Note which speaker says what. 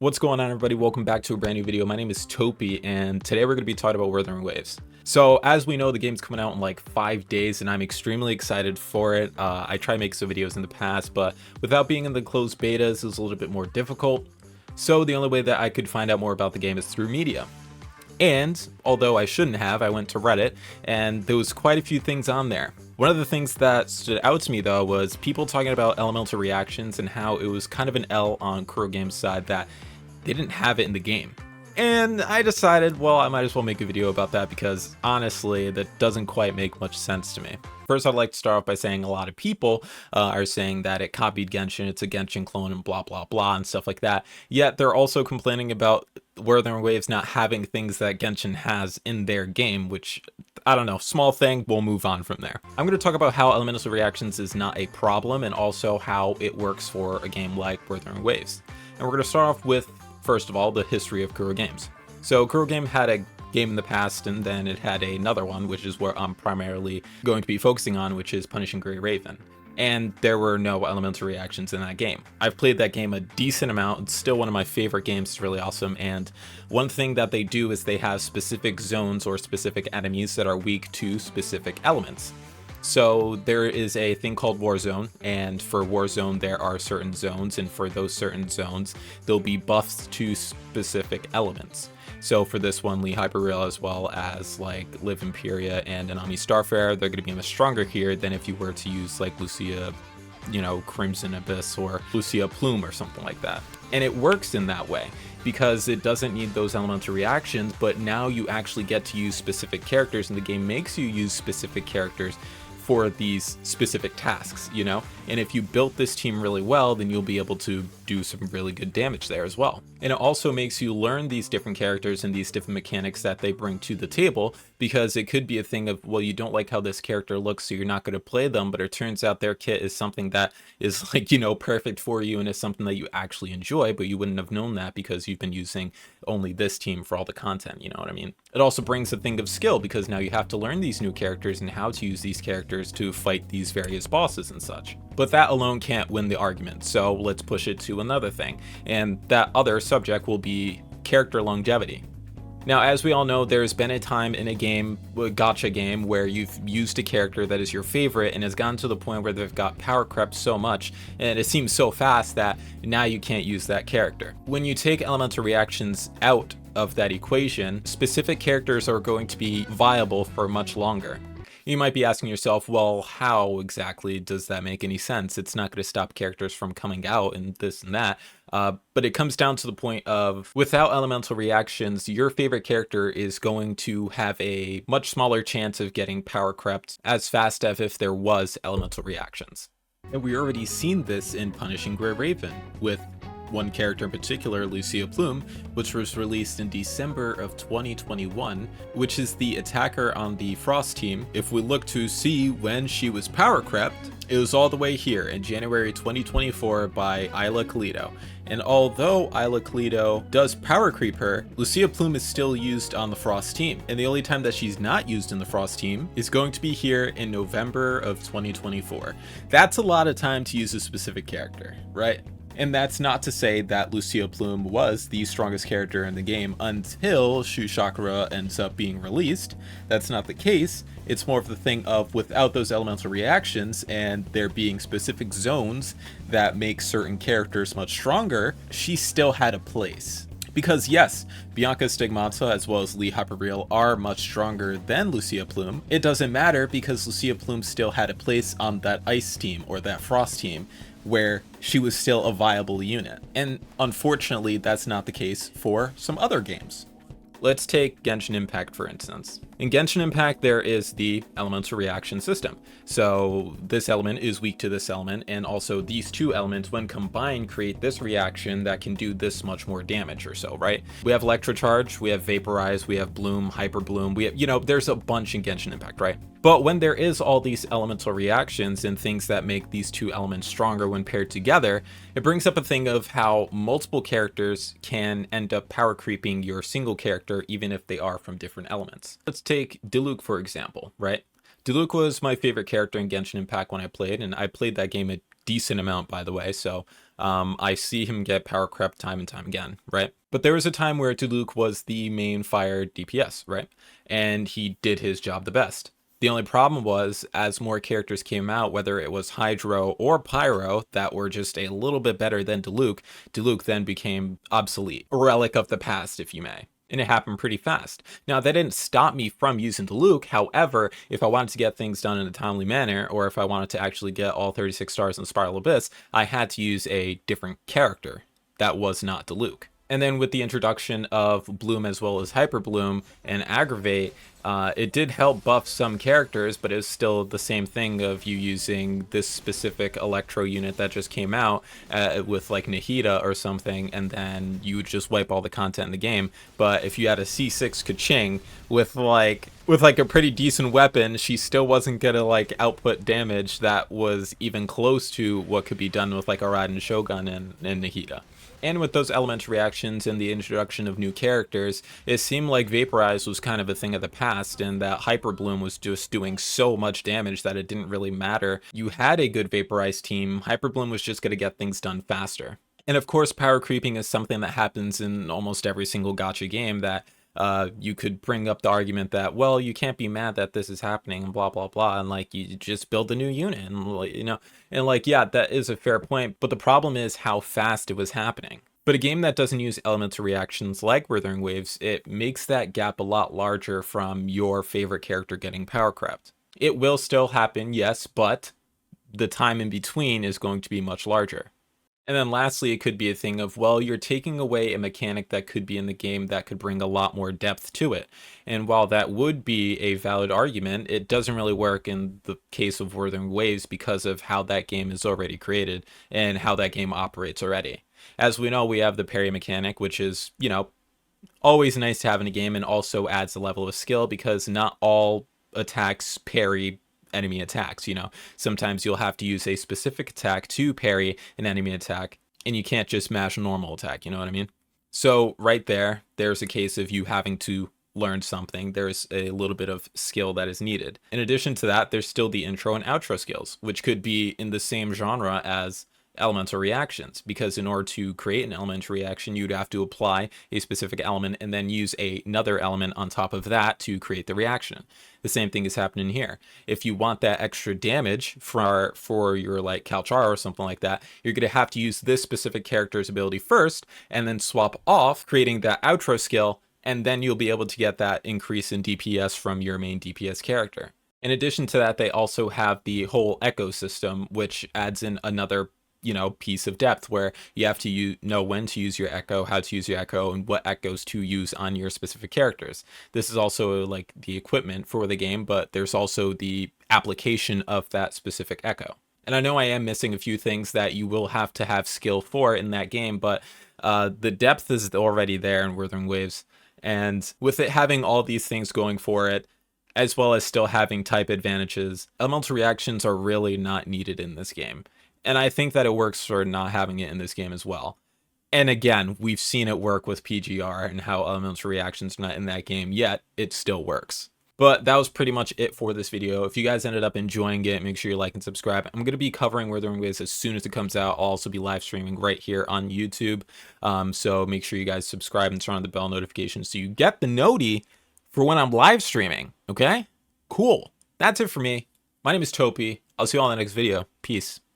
Speaker 1: What's going on, everybody? Welcome back to a brand new video. My name is Topi, and today we're going to be talking about Wuthering Waves. So as we know, the game's coming out in like 5 days, and I'm extremely excited for it. I tried to make some videos in the past, but without being in the closed betas, it was a little bit more difficult. So the only way that I could find out more about the game is through media. And although I shouldn't have, I went to Reddit, and there was quite a few things on there. One of the things that stood out to me, though, was people talking about elemental reactions and how it was kind of an L on Kurogame's side that they didn't have it in the game. And I decided, well, I might as well make a video about that because honestly, that doesn't quite make much sense to me. First, I'd like to start off by saying a lot of people are saying that it copied Genshin, it's a Genshin clone and blah, blah, blah, and stuff like that. Yet they're also complaining about Wuthering Waves not having things that Genshin has in their game, which, I don't know, small thing, we'll move on from there. I'm going to talk about how elemental reactions is not a problem and also how it works for a game like Wuthering Waves. And we're going to start off with, first of all, the history of Kurogame. So Kurogame had a game in the past, and then it had another one, which is where I'm primarily going to be focusing on, which is Punishing Gray Raven. And there were no elemental reactions in that game. I've played that game a decent amount. It's still one of my favorite games. It's really awesome. And one thing that they do is they have specific zones or specific enemies that are weak to specific elements. So there is a thing called Warzone, and for Warzone there are certain zones, and for those certain zones there'll be buffs to specific elements. So for this one, Lee Hyperreal, as well as like Liv Imperia and Anami Starfire, they're going to be much stronger here than if you were to use like Lucia, Crimson Abyss or Lucia Plume or something like that. And it works in that way because it doesn't need those elemental reactions, but now you actually get to use specific characters, and the game makes you use specific characters for these specific tasks, and if you built this team really well, then you'll be able to do some really good damage there as well. And it also makes you learn these different characters and these different mechanics that they bring to the table, because it could be a thing of, well, you don't like how this character looks, so you're not going to play them, but it turns out their kit is something that is like, perfect for you and is something that you actually enjoy, but you wouldn't have known that because you've been using only this team for all the content, you know what I mean? It also brings a thing of skill, because now you have to learn these new characters and how to use these characters to fight these various bosses and such. But that alone can't win the argument, so let's push it to another thing, and that other subject will be character longevity. Now, as we all know, there's been a time in a game, a gacha game, where you've used a character that is your favorite and has gotten to the point where they've got power crept so much and it seems so fast that now you can't use that character. When you take elemental reactions out of that equation, specific characters are going to be viable for much longer. You might be asking yourself, well, how exactly does that make any sense? It's not going to stop characters from coming out and this and that. But it comes down to the point of, without elemental reactions, your favorite character is going to have a much smaller chance of getting power crept as fast as if there was elemental reactions. And we already seen this in Punishing Gray Raven with one character in particular, Lucia Plume, which was released in December of 2021, which is the attacker on the Frost team. If we look to see when she was power crept, it was all the way here in January 2024 by Isla Kalito. And although Isla Kalito does power creep her, Lucia Plume is still used on the Frost team. And the only time that she's not used in the Frost team is going to be here in November of 2024. That's a lot of time to use a specific character, right? And that's not to say that Lucia Plume was the strongest character in the game until Shu Sakura ends up being released. That's not the case. It's more of the thing of, without those elemental reactions and there being specific zones that make certain characters much stronger, she still had a place. Because yes, Bianca Stigmata as well as Lee Hyperreal are much stronger than Lucia Plume. It doesn't matter because Lucia Plume still had a place on that Ice team or that Frost team, where she was still a viable unit. And unfortunately, that's not the case for some other games. Let's take Genshin Impact for instance. In Genshin Impact, there is the elemental reaction system. So this element is weak to this element, and also these two elements when combined create this reaction that can do this much more damage or so, right? We have Electrocharge, we have Vaporize, we have Bloom, Hyper Bloom, we have, there's a bunch in Genshin Impact, right? But when there is all these elemental reactions and things that make these two elements stronger when paired together, it brings up a thing of how multiple characters can end up power creeping your single character even if they are from different elements. Let's take Diluc for example, right? Diluc was my favorite character in Genshin Impact when I played, and I played that game a decent amount, by the way, so I see him get power crept time and time again, right? But there was a time where Diluc was the main fire DPS, right? And he did his job the best. The only problem was, as more characters came out, whether it was Hydro or Pyro, that were just a little bit better than Diluc, Diluc then became obsolete, a relic of the past, if you may. And it happened pretty fast. Now, that didn't stop me from using Diluc. However, if I wanted to get things done in a timely manner, or if I wanted to actually get all 36 stars in Spiral Abyss, I had to use a different character that was not Diluc. And then with the introduction of Bloom as well as Hyper Bloom and Aggravate, it did help buff some characters, but it's still the same thing of you using this specific Electro unit that just came out with like Nahida or something, and then you would just wipe all the content in the game. But if you had a C6 Kaching with like a pretty decent weapon, she still wasn't gonna like output damage that was even close to what could be done with like a Raiden Shogun and Nahida. And with those elemental reactions and the introduction of new characters, it seemed like Vaporize was kind of a thing of the past, and that Hyper Bloom was just doing so much damage that it didn't really matter. You had a good Vaporize team, Hyper Bloom was just going to get things done faster. And of course, power creeping is something that happens in almost every single gacha game that you could bring up the argument that, well, you can't be mad that this is happening and blah blah blah, and like you just build a new unit and like, you know, and like, yeah, that is a fair point, but the problem is how fast it was happening. But a game that doesn't use elemental reactions like Wuthering Waves, it makes that gap a lot larger from your favorite character getting power crept. It will still happen, yes, but the time in between is going to be much larger. And then lastly, it could be a thing of, well, you're taking away a mechanic that could be in the game that could bring a lot more depth to it. And while that would be a valid argument, it doesn't really work in the case of Wuthering Waves because of how that game is already created and how that game operates already. As we know, we have the parry mechanic, which is, you know, always nice to have in a game and also adds a level of skill because not all attacks parry enemy attacks. You know, sometimes you'll have to use a specific attack to parry an enemy attack, and you can't just mash a normal attack, you know what I mean? So right there's a case of you having to learn something. There's a little bit of skill that is needed. In addition to that, there's still the intro and outro skills, which could be in the same genre as elemental reactions, because in order to create an elemental reaction, you'd have to apply a specific element and then use another element on top of that to create the reaction. The same thing is happening here. If you want that extra damage for your like Kalchar or something like that, you're going to have to use this specific character's ability first and then swap off, creating that outro skill, and then you'll be able to get that increase in DPS from your main DPS character. In addition to that, they also have the whole echo system, which adds in another, you know, piece of depth where you have to know when to use your echo, how to use your echo, and what echoes to use on your specific characters. This is also like the equipment for the game, but there's also the application of that specific echo. And I know I am missing a few things that you will have to have skill for in that game, but the depth is already there in Wuthering Waves. And with it having all these things going for it, as well as still having type advantages, elemental reactions are really not needed in this game. And I think that it works for not having it in this game as well. And again, we've seen it work with PGR and how elemental reactions are not in that game, yet it still works. But that was pretty much it for this video. If you guys ended up enjoying it, make sure you like and subscribe. I'm going to be covering Wuthering Waves as soon as it comes out. I'll also be live streaming right here on YouTube. So make sure you guys subscribe and turn on the bell notifications so you get the noti for when I'm live streaming. Okay? Cool. That's it for me. My name is Topi. I'll see you all in the next video. Peace.